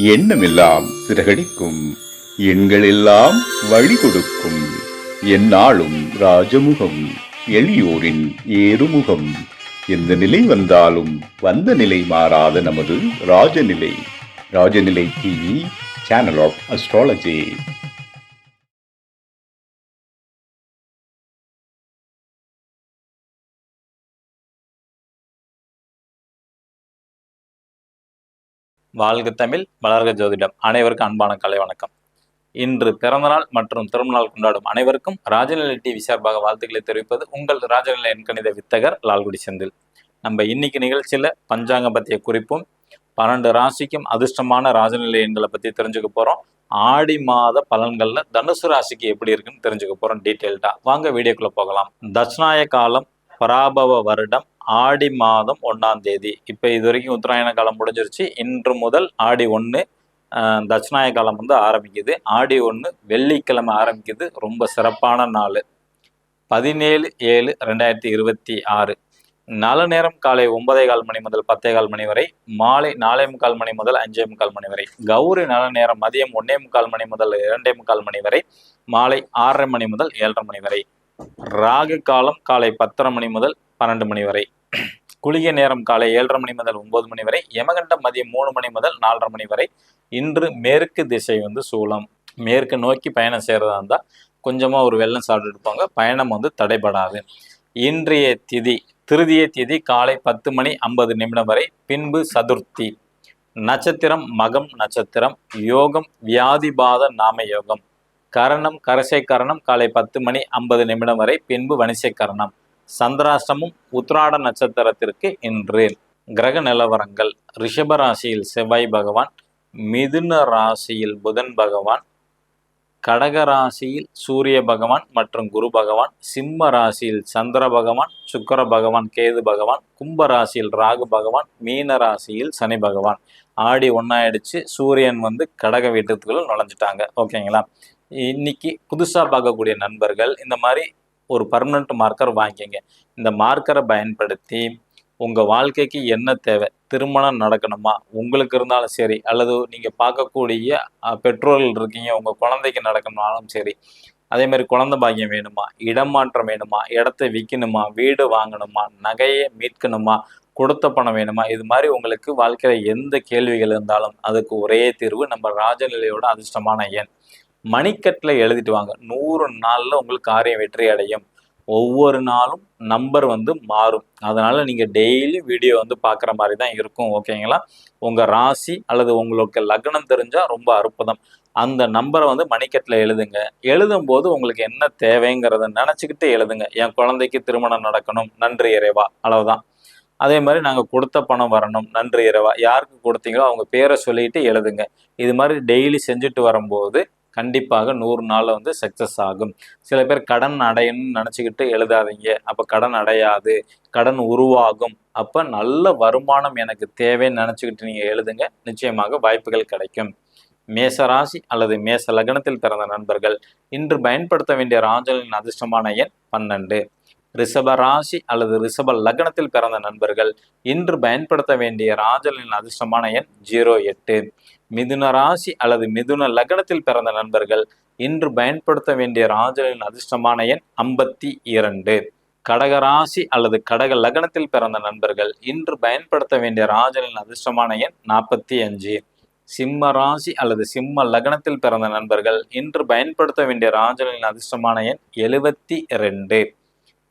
எண்ணமெல்லாம் சிறகடிக்கும், எண்களெல்லாம் வழி கொடுக்கும். எந்நாளும் ராஜமுகம், எளியோரின் ஏறுமுகம். எந்த நிலை வந்தாலும் வந்த நிலை மாறாத நமது Rajanilai. Rajanilai TV, channel of astrology. வாழ்க தமிழ், வளர்க ஜோதிடம். அனைவருக்கும் அன்பான கலை வணக்கம். இன்று பிறந்தநாள் மற்றும் திருமணநாள் கொண்டாடும் அனைவருக்கும் ராஜநிலை டிவி சார்பாக வாழ்த்துக்களை தெரிவிப்பது உங்கள் ராஜநிலை எண்கணித வித்தகர் லால்குடி செந்தில். நம்ம இன்னைக்கு நிகழ்ச்சியில் பஞ்சாங்கம் பற்றிய குறிப்பும் 12 ராசிக்கும் அதிர்ஷ்டமான ராஜநிலை எண்களை பற்றி தெரிஞ்சுக்க போகிறோம். ஆடி மாத பலன்களில் தனுசு ராசிக்கு எப்படி இருக்குன்னு தெரிஞ்சுக்க போகிறோம் டீட்டெயில்டாக. வாங்க வீடியோக்குள்ளே போகலாம். தட்சிணாய காலம் பராபவ வருடம் ஆடி மாதம் 1ஆம் தேதி. இப்போ இது வரைக்கும் உத்தராயண காலம் முடிஞ்சிருச்சு. இன்று முதல் ஆடி 1 தட்சிணாய காலம் ஆரம்பிக்குது. ஆடி 1 வெள்ளிக்கிழமை ஆரம்பிக்குது. ரொம்ப சிறப்பான நாள். 17/7/2026. நல்ல நேரம் காலை 9:15 மணி முதல் 10:15 மணி வரை, மாலை 4:45 மணி முதல் 5:45 மணி வரை. கௌரி நல்ல நேரம் மதியம் 1:45 மணி முதல் 2:45 மணி வரை, மாலை 6:30 மணி முதல் 7:30 மணி வரை. ராகு காலம் காலை 10:30 மணி முதல் 12 மணி வரை. குளிகை நேரம் காலை 7:30 மணி முதல் 9 மணி வரை. யமகண்டம் மதியம் 3 மணி முதல் 4:30 மணி வரை. இன்று மேற்கு திசை சூலம். மேற்கு நோக்கி பயணம் செய்கிறதா இருந்தால் கொஞ்சமாக ஒரு வெள்ளம் சாப்பிட்டு இருப்பாங்க. பயணம் தடைபடாது. இன்றைய திதி திருதிய திதி காலை 10:50 வரை. பின்பு சதுர்த்தி. நட்சத்திரம் மகம் நட்சத்திரம். யோகம் வியாதிபாத நாம யோகம். கரணம் கரசை கரணம் காலை 10:50 வரை. பின்பு வணிசை கரணம். சந்திராஷ்டமும் உத்ராட நட்சத்திரத்திற்கு இன்று. கிரக நிலவரங்கள்: ரிஷப ராசியில் செவ்வாய் பகவான், மிதுன ராசியில் புதன் பகவான், கடக ராசியில் சூரிய பகவான் மற்றும் குரு பகவான், சிம்ம ராசியில் சந்திர பகவான், சுக்கர பகவான், கேது பகவான், கும்ப ராசியில் ராகு பகவான், மீன ராசியில் சனி பகவான். ஆடி 1 ஆயிடுச்சு. சூரியன் கடக வீட்டுக்குள்ள நுழைஞ்சிட்டாங்க. ஓகேங்களா? இன்னைக்கு புதுசாக பார்க்கக்கூடிய நண்பர்கள் இந்த மாதிரி ஒரு பர்மனண்ட் மார்க்கர் வாங்கிக்கங்க. இந்த மார்க்கரை பயன்படுத்தி உங்கள் வாழ்க்கைக்கு என்ன தேவை, திருமணம் நடக்கணுமா, உங்களுக்கு இருந்தாலும் சரி, அல்லது நீங்கள் பார்க்கக்கூடிய பெற்றோர்கள் இருக்கீங்க, உங்கள் குழந்தைக்கு நடக்கணும்னாலும் சரி, அதே மாதிரி குழந்தை பாக்கியம் வேணுமா, இடமாற்றம் வேணுமா, இடத்த விற்கணுமா, வீடு வாங்கணுமா, நகையை மீட்கணுமா, கொடுத்த பணம் வேணுமா, இது மாதிரி உங்களுக்கு வாழ்க்கையில் எந்த கேள்விகள் இருந்தாலும் அதுக்கு ஒரே தீர்வு நம்ம ராஜநிலையோட அதிர்ஷ்டமான எண். மணிக்கட்டில் எழுதிட்டு வாங்க. 100 நாளில் உங்களுக்கு காரியம் வெற்றி அடையும். ஒவ்வொரு நாளும் நம்பர் மாறும். அதனால நீங்கள் டெய்லி வீடியோ பார்க்குற மாதிரி தான் இருக்கும். ஓகேங்களா? உங்கள் ராசி அல்லது உங்களுக்கு லக்னம் தெரிஞ்சால் ரொம்ப அற்புதம். அந்த நம்பரை மணிக்கட்டில் எழுதுங்க. எழுதும்போது உங்களுக்கு என்ன தேவைங்கிறத நினச்சிக்கிட்டு எழுதுங்க. என் குழந்தைக்கு திருமணம் நடக்கணும், நன்றி இறைவா, அளவுதான். அதே மாதிரி நாங்கள் கொடுத்த பணம் வரணும், நன்றி இறைவா. யாருக்கு கொடுத்தீங்களோ அவங்க பேரை சொல்லிட்டு எழுதுங்க. இது மாதிரி டெய்லி செஞ்சுட்டு வரும்போது கண்டிப்பாக 100 நாளில் சக்ஸஸ் ஆகும். சில பேர் கடன் அடையணும்னு நினச்சிக்கிட்டு எழுதாதீங்க. அப்போ கடன் அடையாது, கடன் உருவாகும். அப்போ நல்ல வருமானம் எனக்கு தேவைன்னு நினச்சிக்கிட்டு நீங்கள் எழுதுங்க. நிச்சயமாக வாய்ப்புகள் கிடைக்கும். மேச ராசி அல்லது மேச லக்னத்தில் பிறந்த நண்பர்கள் இன்று பயன்படுத்த வேண்டிய ராஜனின் அதிர்ஷ்டமான எண் 12. ரிஷப ராசி அல்லது ரிஷப லக்னத்தில் பிறந்த நண்பர்கள் இன்று பயன்படுத்த வேண்டிய ராஜனின் அதிர்ஷ்டமான எண் 08. மிதுன ராசி அல்லது மிதுன லக்னத்தில் பிறந்த நண்பர்கள் இன்று பயன்படுத்த வேண்டிய ராஜனின் அதிர்ஷ்டமான எண் 52. கடக ராசி அல்லது கடக லக்னத்தில் பிறந்த நண்பர்கள் இன்று பயன்படுத்த வேண்டிய ராஜனின் அதிர்ஷ்டமான எண் 45. சிம்ம ராசி அல்லது சிம்ம லக்னத்தில் பிறந்த நண்பர்கள் இன்று பயன்படுத்த வேண்டிய ராஜனின் அதிர்ஷ்டமான எண் 72.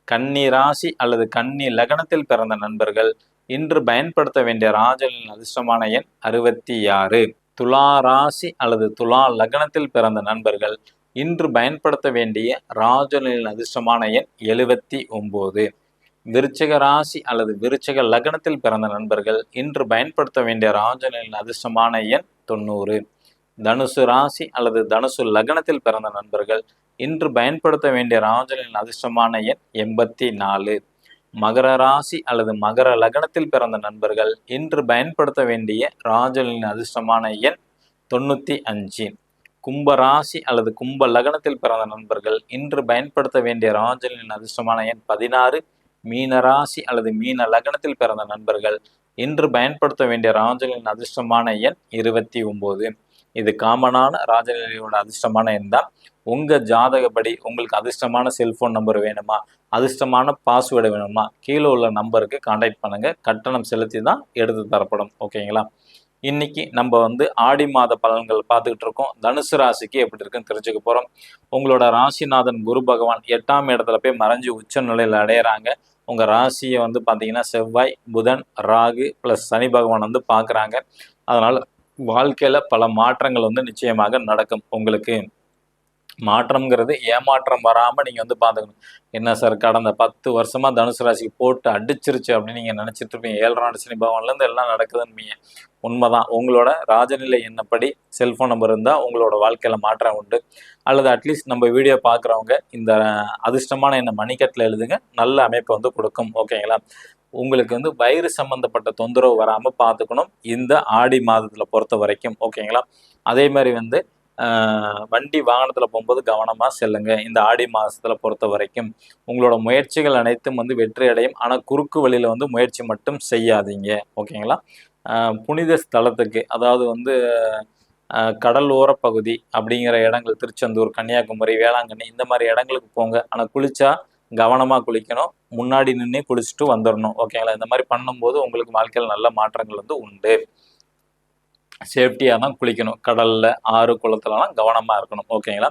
கன்னி ராசி அல்லது கன்னி லக்னத்தில் பிறந்த நண்பர்கள் இன்று பயன்படுத்த வேண்டிய ராஜனின் அதிர்ஷ்டமான எண் 66. துலா ராசி அல்லது துலா லக்னத்தில் பிறந்த நண்பர்கள் இன்று பயன்படுத்த வேண்டிய ராஜனின் அதிர்ஷ்டமான எண் 79. விருச்சிக ராசி அல்லது விருச்சிக லக்னத்தில் பிறந்த நண்பர்கள் இன்று பயன்படுத்த வேண்டிய ராஜனின் அதிர்ஷ்டமான எண் 90. தனுசு ராசி அல்லது தனுசு லக்னத்தில் பிறந்த நண்பர்கள் இன்று பயன்படுத்த வேண்டிய ராஜனின் அதிர்ஷ்டமான எண் 84. மகர ராசி அல்லது மகர லக்னத்தில் பிறந்த நண்பர்கள் இன்று பயன்படுத்த வேண்டிய ராஜனின் அதிர்ஷ்டமான எண் 95. கும்ப ராசி அல்லது கும்ப லக்னத்தில் பிறந்த நண்பர்கள் இன்று பயன்படுத்த வேண்டிய ராஜனின் அதிர்ஷ்டமான எண் 16. மீன ராசி அல்லது மீன லக்னத்தில் பிறந்த நண்பர்கள் இன்று பயன்படுத்த வேண்டிய ராஜநிலையின் அதிர்ஷ்டமான எண் 29. இது காமனான ராஜநிலையோட அதிர்ஷ்டமான எண் தான். உங்க ஜாதகப்படி உங்களுக்கு அதிர்ஷ்டமான செல்போன் நம்பர் வேணுமா, அதிர்ஷ்டமான பாஸ்வேர்டு வேணுமா, கீழே உள்ள நம்பருக்கு கான்டாக்ட் பண்ணுங்க. கட்டணம் செலுத்தி தான் எடுத்து தரப்படும். ஓகேங்களா? இன்னைக்கு நம்ம ஆடி மாத பலன்கள் பார்த்துக்கிட்டு இருக்கோம். தனுசு ராசிக்கு எப்படி இருக்குன்னு தெரிஞ்சுக்க போறோம். உங்களோட ராசிநாதன் குரு பகவான் 8ஆம் இடத்துல போய் மறைஞ்சு உச்ச நிலையில் அடையிறாங்க. உங்க ராசியை பார்த்தீங்கன்னா செவ்வாய், புதன், ராகு பிளஸ் சனி பகவான் பார்க்குறாங்க. அதனால வாழ்க்கையில பல மாற்றங்கள் நிச்சயமாக நடக்கும். உங்களுக்கு மாற்றம்ங்கிறது ஏமாற்றம் வராமல் நீங்கள் பார்த்துக்கணும். என்ன சார் கடந்த 10 வருஷமா தனுசு ராசிக்கு போட்டு அடிச்சிருச்சு அப்படின்னு நீங்கள் நினச்சிட்டு இருப்பீங்க. 7ஆம் சனி பகவான்லேருந்து எல்லாம் நடக்குதுன்னு. உண்மைதான். உங்களோட ராஜநிலை என்னப்படி செல்ஃபோன் நம்பர் இருந்தால் உங்களோட வாழ்க்கையில் மாற்றம் உண்டு. அல்லது அட்லீஸ்ட் நம்ம வீடியோ பார்க்குறவங்க இந்த அதிர்ஷ்டமான என்ன மணிக்கட்டில் எழுதுங்க, நல்ல அமைப்பை கொடுக்கும். ஓகேங்களா? உங்களுக்கு வயிறு சம்பந்தப்பட்ட தொந்தரவு வராமல் பார்த்துக்கணும் இந்த ஆடி மாதத்தில் பொறுத்த வரைக்கும். ஓகேங்களா? அதே மாதிரி வண்டி வாகனத்தில் போகும்போது கவனமாக செல்லுங்க. இந்த ஆடி மாதத்தில் பொறுத்த வரைக்கும் உங்களோட முயற்சிகள் அனைத்தும் வெற்றி அடையும். ஆனால் குறுக்கு வழியில் முயற்சி மட்டும் செய்யாதீங்க. ஓகேங்களா? புனித ஸ்தலத்துக்கு, அதாவது கடலோர பகுதி அப்படிங்கிற இடங்கள், திருச்செந்தூர், கன்னியாகுமரி, வேளாங்கண்ணி இந்த மாதிரி இடங்களுக்கு போங்க. ஆனால் குளிச்சா கவனமாக குளிக்கணும். முன்னாடி நின்று குளிச்சுட்டு வந்துடணும். ஓகேங்களா? இந்த மாதிரி பண்ணும்போது உங்களுக்கு வாழ்க்கையில் நல்ல மாற்றங்கள் உண்டு. சேஃப்டியாக தான் குளிக்கணும். கடலில், ஆறு, குளத்துலலாம் கவனமாக இருக்கணும். ஓகேங்களா?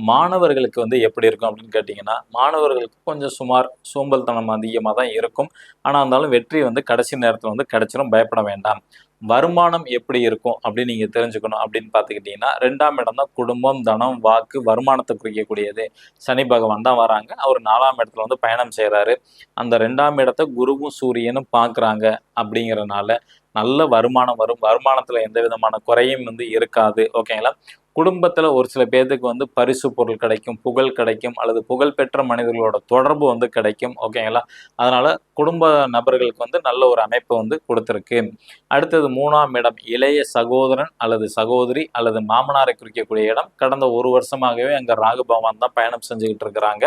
மாணவர்களுக்கு எப்படி இருக்கும் அப்படின்னு கேட்டிங்கன்னா, மாணவர்களுக்கு கொஞ்சம் சுமார் சோம்பல்தனம் அதிகமாக தான் இருக்கும். ஆனால் இருந்தாலும் வெற்றி கடைசி நேரத்தில் கிடைச்சிடும். பயப்பட வேண்டாம். வருமானம் எப்படி இருக்கும் அப்படின்னு நீங்கள் தெரிஞ்சுக்கணும். அப்படின்னு பார்த்துக்கிட்டிங்கன்னா 2ஆம் இடம் தான் குடும்பம், தனம், வாக்கு, வருமானத்தை குறிக்கக்கூடியது. சனி பகவான் தான் வராங்க. அவர் 4ஆம் இடத்துல பயணம் செய்கிறாரு. அந்த 2ஆம் இடத்தை குருவும் சூரியனும் பார்க்குறாங்க. அப்படிங்கிறனால நல்ல வருமானம் வரும். வருமானத்தில் எந்த விதமான குறையும் இருக்காது. ஓகேங்களா? குடும்பத்தில் ஒரு சில பேர்த்துக்கு பரிசு பொருள் கிடைக்கும், புகழ் கிடைக்கும், அல்லது புகழ்பெற்ற மனிதர்களோட தொடர்பு கிடைக்கும். ஓகேங்களா? அதனால குடும்ப நபர்களுக்கு நல்ல ஒரு அமைப்பு கொடுத்துருக்கு. அடுத்தது 3ஆம் இடம் இளைய சகோதரன் அல்லது சகோதரி அல்லது மாமனாரை குறிக்கக்கூடிய இடம். கடந்த 1 வருஷமாகவே அங்கே ராகு பகவான் தான் பயணம் செஞ்சுக்கிட்டு இருக்கிறாங்க.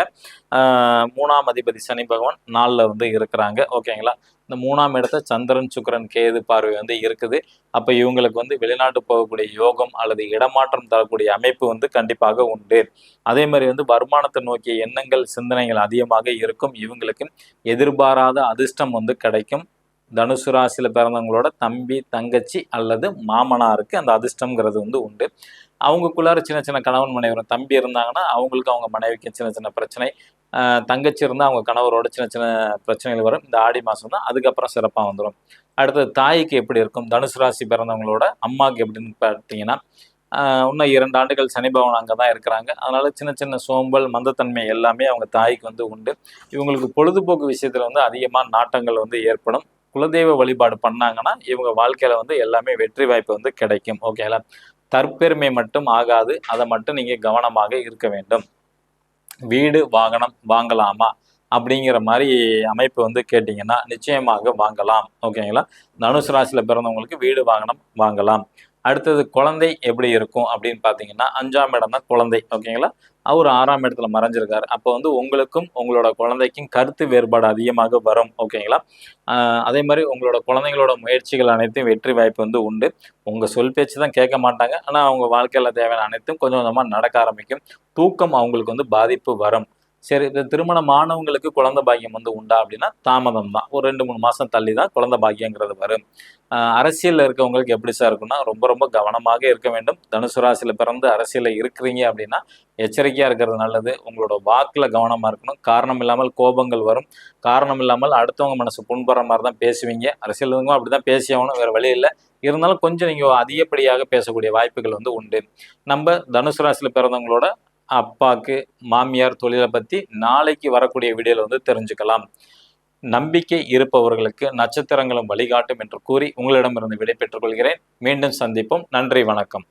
3ஆம் அதிபதி சனி பகவான் 4ல் இருக்கிறாங்க. ஓகேங்களா? இந்த 3ஆம் இடத்தை சந்திரன், சுக்கிரன், கேது பார்வை இருக்குது. அப்போ இவங்களுக்கு வெளிநாட்டு போகக்கூடிய யோகம் அல்லது இடமாற்றம் தரக்கூடிய அமைப்பு கண்டிப்பாக உண்டு. அதே மாதிரி வருமானத்தை நோக்கிய எண்ணங்கள், சிந்தனைகள் அதிகமாக இருக்கும். இவங்களுக்கு எதிர்பாராத அதிர்ஷ்டம் கிடைக்கும். தனுசு ராசியில் பிறந்தவங்களோட தம்பி, தங்கச்சி அல்லது மாமனாருக்கு அந்த அதிர்ஷ்டம்ங்கிறது உண்டு. அவங்களுக்குள்ளார சின்ன சின்ன கணவன் மனைவி வரும். தம்பி இருந்தாங்கன்னா அவங்களுக்கு அவங்க மனைவிக்கு சின்ன சின்ன பிரச்சனை, தங்கச்சி இருந்தால் அவங்க கணவரோட சின்ன சின்ன பிரச்சனைகள் வரும். இந்த ஆடி மாதம் தான். அதுக்கப்புறம் சிறப்பாக வந்துடும். அடுத்தது தாய்க்கு எப்படி இருக்கும், தனுசு ராசி பிறந்தவங்களோட அம்மாவுக்கு எப்படின்னு பார்த்தீங்கன்னா, இன்னும் 2 ஆண்டுகள் சனி பகவான் அங்கே தான் இருக்கிறாங்க. அதனால சின்ன சின்ன சோம்பல், மந்தத்தன்மை எல்லாமே அவங்க தாய்க்கு உண்டு. இவங்களுக்கு பொழுதுபோக்கு விஷயத்தில் அதிகமாக நாட்டங்கள் ஏற்படும். குலதெய்வ வழிபாடு பண்ணாங்கன்னா இவங்க வாழ்க்கையில எல்லாமே வெற்றி வாய்ப்பு கிடைக்கும். ஓகேங்களா? தற்பெருமை மட்டும் ஆகாது. அதை மட்டும் நீங்கள் கவனமாக இருக்க வேண்டும். வீடு, வாகனம் வாங்கலாமா அப்படிங்கிற மாதிரி அமைப்பு கேட்டிங்கன்னா நிச்சயமாக வாங்கலாம். ஓகேங்களா? தனுசு ராசியில் பிறந்தவங்களுக்கு வீடு, வாகனம் வாங்கலாம். அடுத்தது குழந்தை எப்படி இருக்கும் அப்படின்னு பார்த்தீங்கன்னா 5ஆம் இடம் தான் குழந்தை. ஓகேங்களா? அவர் 6ஆம் இடத்துல மறைஞ்சிருக்காரு. அப்போ உங்களுக்கும் உங்களோட குழந்தைக்கும் கருத்து வேறுபாடு அதிகமாக வரும். ஓகேங்களா? அதே மாதிரி உங்களோட குழந்தைங்களோட முயற்சிகள் அனைத்தும் வெற்றி வாய்ப்பு உண்டு. உங்கள் சொல் பேச்சு தான் கேட்க மாட்டாங்க. ஆனால் அவங்க வாழ்க்கையில் தேவையான அனைத்தும் கொஞ்சம் கொஞ்சமாக நடக்க ஆரம்பிக்கும். தூக்கம் அவங்களுக்கு பாதிப்பு வரும். சரி, இந்த திருமணமானவங்களுக்கு குழந்தை பாக்கியம் உண்டா அப்படின்னா தாமதம் தான். ஒரு 2-3 மாதம் தள்ளி தான் குழந்தை பாக்கியங்கிறது வரும். அரசியலில் இருக்கவங்களுக்கு எப்படி சார் இருக்குன்னா, ரொம்ப ரொம்ப கவனமாக இருக்க வேண்டும். தனுசு ராசியில் பிறந்து அரசியலில் இருக்கிறீங்க அப்படின்னா எச்சரிக்கையாக இருக்கிறது நல்லது. உங்களோட வாக்கில் கவனமாக இருக்கணும். காரணம் இல்லாமல் கோபங்கள் வரும். காரணம் இல்லாமல் அடுத்தவங்க மனசு புண்படுற மாதிரி தான் பேசுவீங்க. அரசியல் அப்படி தான் பேசி ஆகணும், வேறு வழி இல்லை. இருந்தாலும் கொஞ்சம் நீங்கள் அதிகப்படியாக பேசக்கூடிய வாய்ப்புகள் உண்டு. நம்ம தனுசு ராசியில் பிறந்தவங்களோட அப்பாக்கு, மாமியார் தொழிலை பற்றி நாளைக்கு வரக்கூடிய வீடியோவில் தெரிஞ்சுக்கலாம். நம்பிக்கை இருப்பவர்களுக்கு நட்சத்திரங்களும் வழிகாட்டும் என்று கூறி உங்களிடமிருந்து விடை பெற்றுக் கொள்கிறேன். மீண்டும் சந்திப்போம். நன்றி, வணக்கம்.